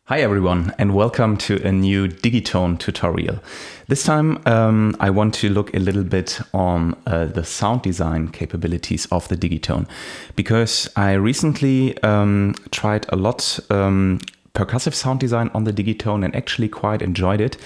Hi everyone and welcome to a new Digitone tutorial. This time I want to look a little bit on the sound design capabilities of the Digitone, because I recently tried a lot percussive sound design on the Digitone and actually quite enjoyed it.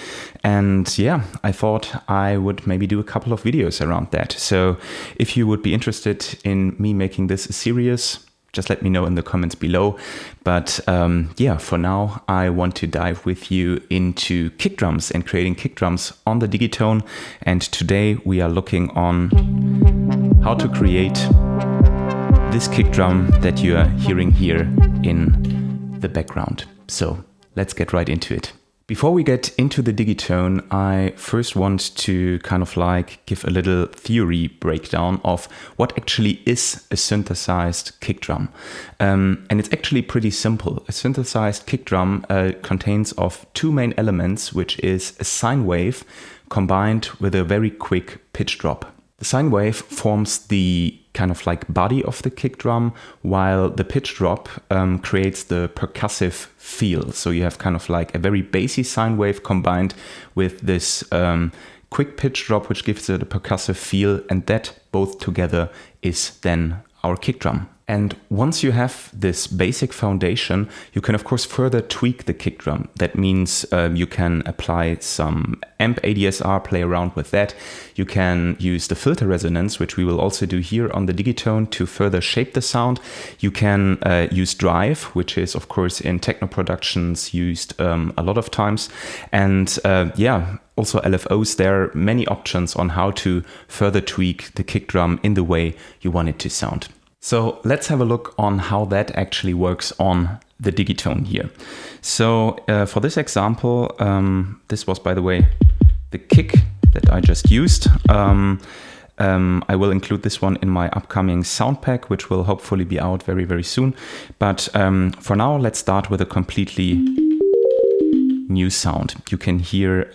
And yeah, I thought I would maybe do a couple of videos around that. So if you would be interested in me making this a series, just let me know in the comments below. But yeah, for now, I want to dive with you into kick drums and creating kick drums on the Digitone. And today we are looking on how to create this kick drum that you are hearing here in the background. So let's get right into it. Before we get into the Digitone, I first want to kind of like give a little theory breakdown of what actually is a synthesized kick drum. And it's actually pretty simple. A synthesized kick drum contains of two main elements, which is a sine wave combined with a very quick pitch drop. The sine wave forms the kind of like body of the kick drum, while the pitch drop creates the percussive feel. So you have kind of like a very bassy sine wave combined with this quick pitch drop, which gives it a percussive feel, and that both together is then our kick drum. And once you have this basic foundation, you can of course further tweak the kick drum. That means you can apply some amp ADSR, play around with that. You can use the filter resonance, which we will also do here on the Digitone, to further shape the sound. You can use drive, which is of course in techno productions used a lot of times. And yeah, also LFOs, there are many options on how to further tweak the kick drum in the way you want it to sound. So let's have a look on how that actually works on the Digitone here. So for this example, this was, by the way, the kick that I just used. I will include this one in my upcoming SOUNDPACK, which will hopefully be out very, very soon. But for now, let's start with a completely new sound. You can hear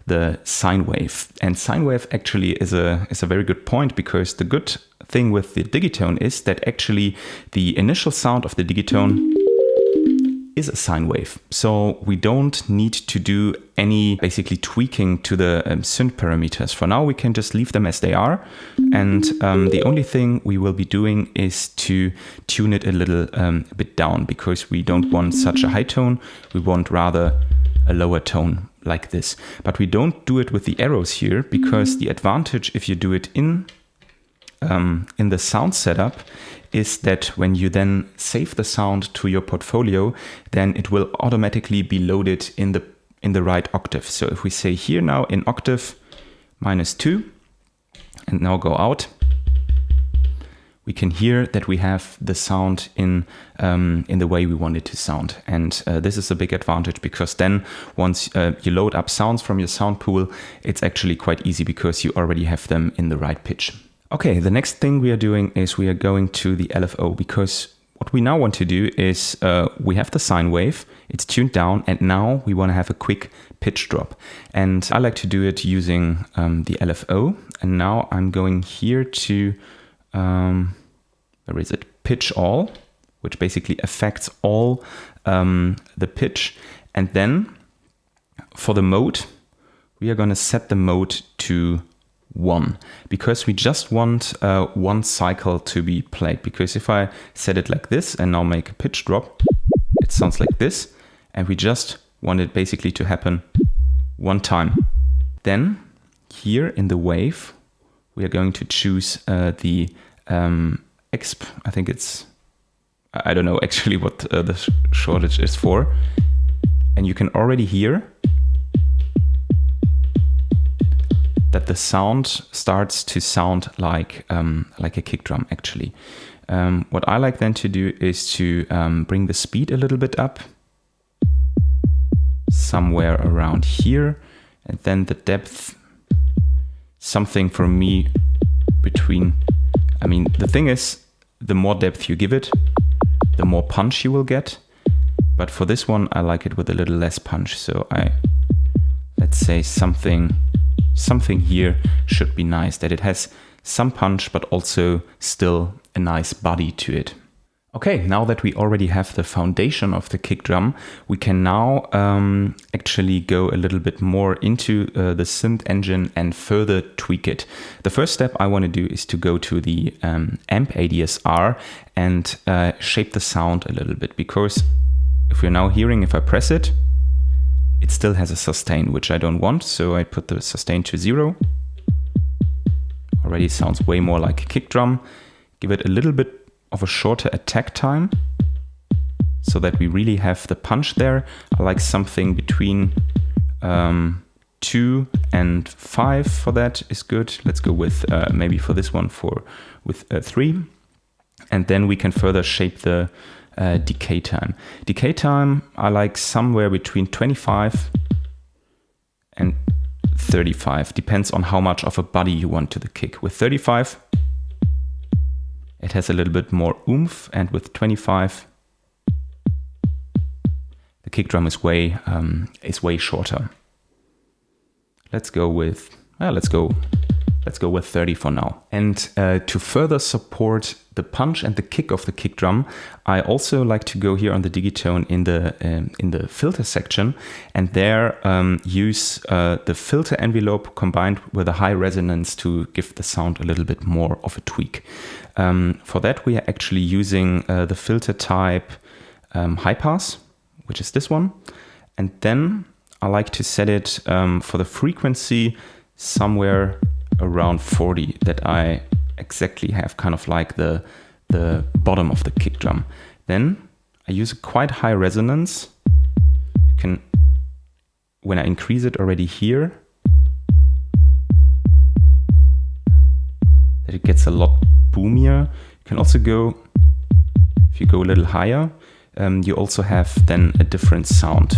the sine wave. And sine wave actually is a very good point, because the good thing with the Digitone is that actually the initial sound of the Digitone is a sine wave. So we don't need to do any basically tweaking to the synth parameters. For now, we can just leave them as they are. And the only thing we will be doing is to tune it a little bit down, because we don't want such a high tone. We want rather a lower tone like this. But we don't do it with the arrows here, because the advantage if you do it in the sound setup is that when you then save the sound to your portfolio, then it will automatically be loaded in the right octave. So if we say here now in octave -2 and now go out, we can hear that we have the sound in the way we want it to sound. And this is a big advantage, because then once you load up sounds from your sound pool, it's actually quite easy because you already have them in the right pitch. Okay, the next thing we are doing is we are going to the LFO, because what we now want to do is we have the sine wave, it's tuned down, and now we want to have a quick pitch drop. And I like to do it using the LFO. And now I'm going here to, where is it? Pitch all, which basically affects all the pitch. And then for the mode, we are going to set the mode to 1, because we just want one cycle to be played. Because if I set it like this and now make a pitch drop, it sounds like this, and we just want it basically to happen one time. Then here in the wave, we are going to choose the exp. I think it's, I don't know actually what the shortage is for. And you can already hear that the sound starts to sound like a kick drum actually. What I like then to do is to bring the speed a little bit up, somewhere around here, and then the depth, something for me between, I mean, the thing is, the more depth you give it, the more punch you will get. But for this one, I like it with a little less punch. So let's say something here should be nice, that it has some punch, but also still a nice body to it. Okay, now that we already have the foundation of the kick drum, we can now actually go a little bit more into the synth engine and further tweak it. The first step I want to do is to go to the amp ADSR and shape the sound a little bit, because if you're now hearing, if I press it, it still has a sustain, which I don't want, so I put the sustain to 0. Already sounds way more like a kick drum. Give it a little bit of a shorter attack time so that we really have the punch there. I like something between 2 and 5 for that is good. Let's go with maybe for this one with 3. And then we can further shape the decay time. Decay time I like somewhere between 25 and 35. Depends on how much of a body you want to the kick. With 35 it has a little bit more oomph, and with 25 the kick drum is way shorter. Let's go with 30 for now. And to further support the punch and the kick of the kick drum, I also like to go here on the Digitone in the filter section, and there use the filter envelope combined with a high resonance to give the sound a little bit more of a tweak. For that we are actually using the filter type high pass, which is this one, and then I like to set it for the frequency somewhere around 40, that I exactly have kind of like the bottom of the kick drum. Then I use a quite high resonance. You can, when I increase it already here, that it gets a lot boomier. You can also go, if you go a little higher, you also have then a different sound.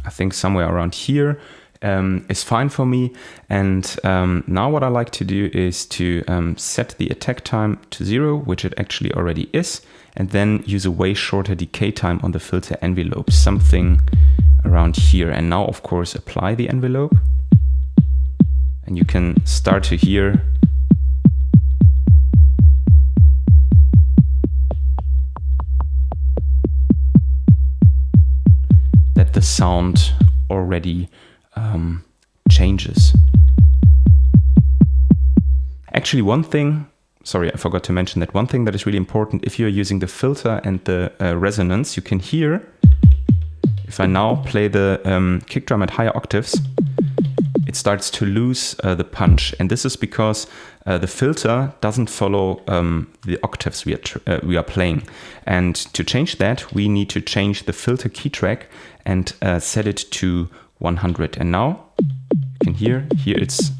I think somewhere around here is fine for me. And now what I like to do is to set the attack time to 0, which it actually already is, and then use a way shorter decay time on the filter envelope, something around here. And now of course apply the envelope, and you can start to hear that the sound already changes. Actually, one thing, sorry, I forgot to mention that one thing that is really important, if you're using the filter and the resonance, you can hear, if I now play the kick drum at higher octaves, it starts to lose the punch. And this is because the filter doesn't follow the octaves we are playing. And to change that, we need to change the filter key track and set it to 100. And now you can hear, here it's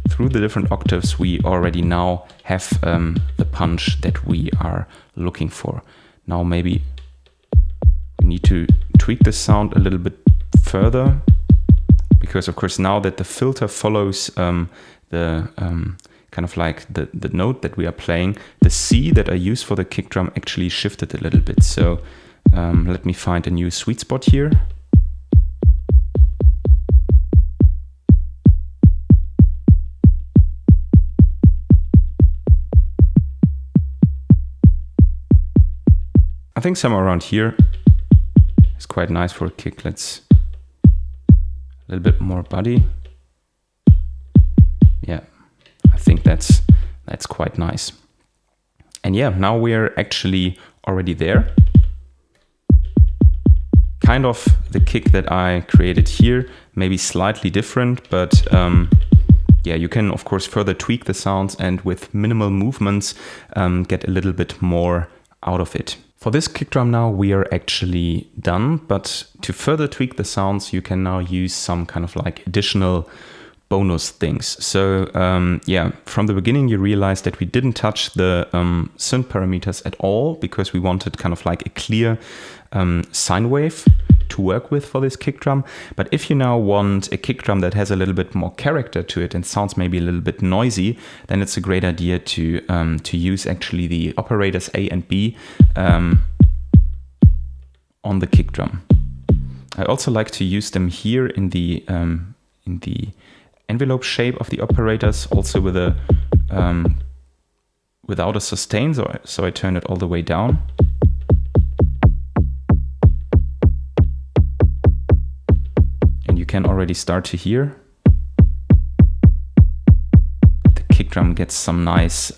through the different octaves, we already now have the punch that we are looking for. Now maybe we need to tweak the sound a little bit further, because of course now that the filter follows the kind of like the note that we are playing, the C that I use for the kick drum actually shifted a little bit. So let me find a new sweet spot here. I think somewhere around here is quite nice for a kick. Let's a little bit more body. Yeah, I think that's quite nice. And yeah, now we're actually already there. Kind of the kick that I created here, maybe slightly different, but yeah, you can of course further tweak the sounds and with minimal movements get a little bit more out of it. For this kick drum now we are actually done, but to further tweak the sounds you can now use some kind of like additional bonus things. So yeah, from the beginning you realize that we didn't touch the synth parameters at all, because we wanted kind of like a clear sine wave to work with for this kick drum. But if you now want a kick drum that has a little bit more character to it and sounds maybe a little bit noisy, then it's a great idea to use actually the operators A and B on the kick drum. I also like to use them here in the envelope shape of the operators, also with a without a sustain, so I turn it all the way down. And you can already start to hear the kick drum gets some nice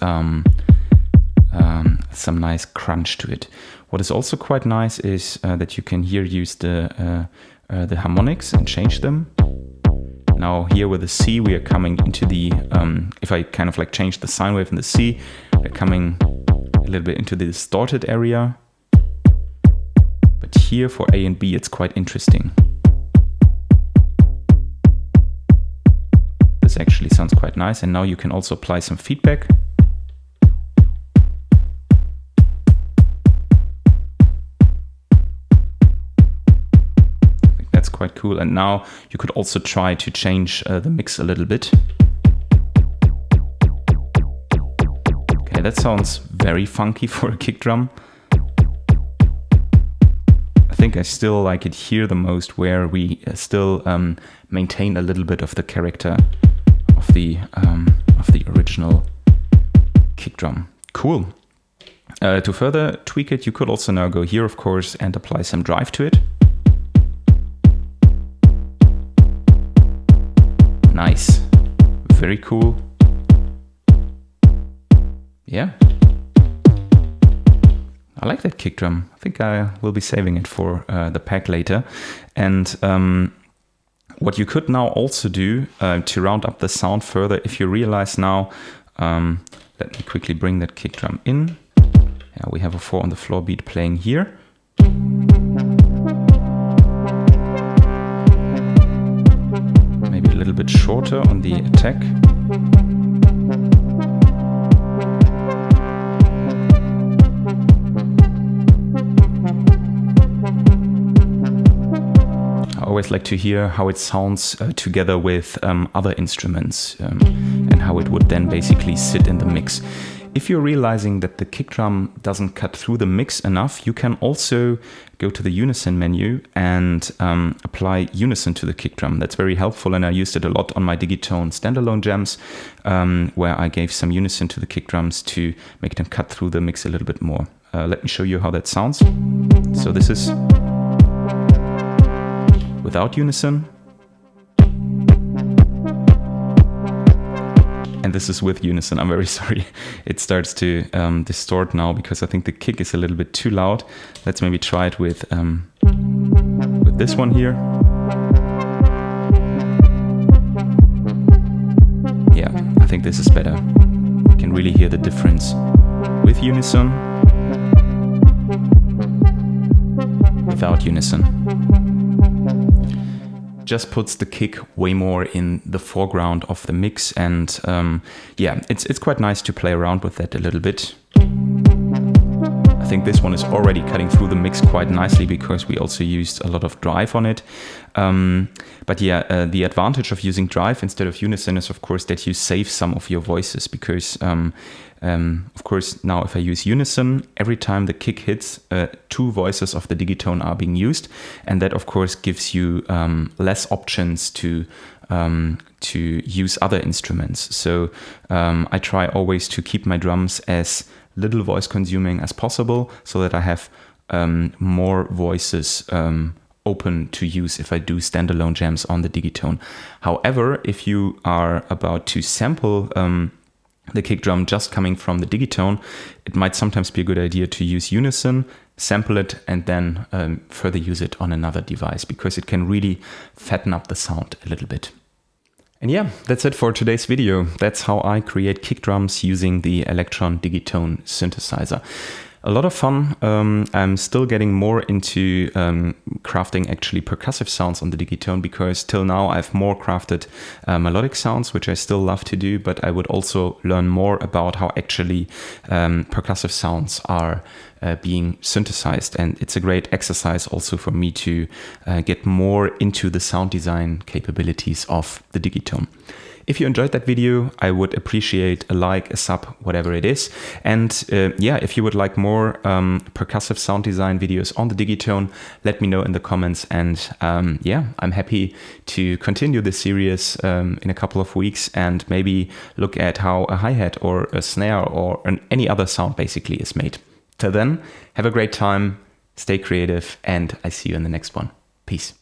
crunch to it. What is also quite nice is that you can here use the harmonics and change them. Now here with the C, we are coming into the, if I kind of like change the sine wave in the C, we're coming a little bit into the distorted area. But here for A and B, it's quite interesting. This actually sounds quite nice. And now you can also apply some feedback. That's quite cool. And now you could also try to change the mix a little bit. Okay, that sounds very funky for a kick drum. I think I still like it here the most, where we still maintain a little bit of the character of the original kick drum. Cool. To further tweak it, you could also now go here, of course, and apply some drive to it. Nice. Very cool. Yeah. I like that kick drum. I think I will be saving it for the pack later. And what you could now also do to round up the sound further, if you realize now, let me quickly bring that kick drum in. Yeah, we have a 4 on the floor beat playing here. Maybe a little bit shorter on the attack. I always like to hear how it sounds together with other instruments and how it would then basically sit in the mix. If you're realizing that the kick drum doesn't cut through the mix enough, you can also go to the unison menu and apply unison to the kick drum. That's very helpful, and I used it a lot on my Digitone standalone jams, where I gave some unison to the kick drums to make them cut through the mix a little bit more. Let me show you how that sounds. So this is without unison. And this is with unison. I'm very sorry. It starts to distort now because I think the kick is a little bit too loud. Let's maybe try it with this one here. Yeah, I think this is better. You can really hear the difference with unison, without unison. Just puts the kick way more in the foreground of the mix, and yeah, it's quite nice to play around with that a little bit. I think this one is already cutting through the mix quite nicely because we also used a lot of drive on it. But yeah, the advantage of using drive instead of unison is, of course, that you save some of your voices because, of course, now if I use unison, every time the kick hits, 2 voices of the Digitone are being used. And that, of course, gives you less options to use other instruments. So I try always to keep my drums as little voice consuming as possible so that I have more voices open to use if I do standalone jams on the Digitone. However, if you are about to sample the kick drum just coming from the Digitone, it might sometimes be a good idea to use unison, sample it, and then further use it on another device because it can really fatten up the sound a little bit. And yeah, that's it for today's video. That's how I create kick drums using the Elektron Digitone synthesizer. A lot of fun. I'm still getting more into crafting actually percussive sounds on the Digitone because till now I've more crafted melodic sounds, which I still love to do, but I would also learn more about how actually percussive sounds are being synthesized. And it's a great exercise also for me to get more into the sound design capabilities of the Digitone. If you enjoyed that video, I would appreciate a like, a sub, whatever it is. And yeah, if you would like more percussive sound design videos on the Digitone, let me know in the comments. And yeah, I'm happy to continue this series in a couple of weeks and maybe look at how a hi-hat or a snare or any other sound basically is made. Till then, have a great time, stay creative, and I see you in the next one. Peace.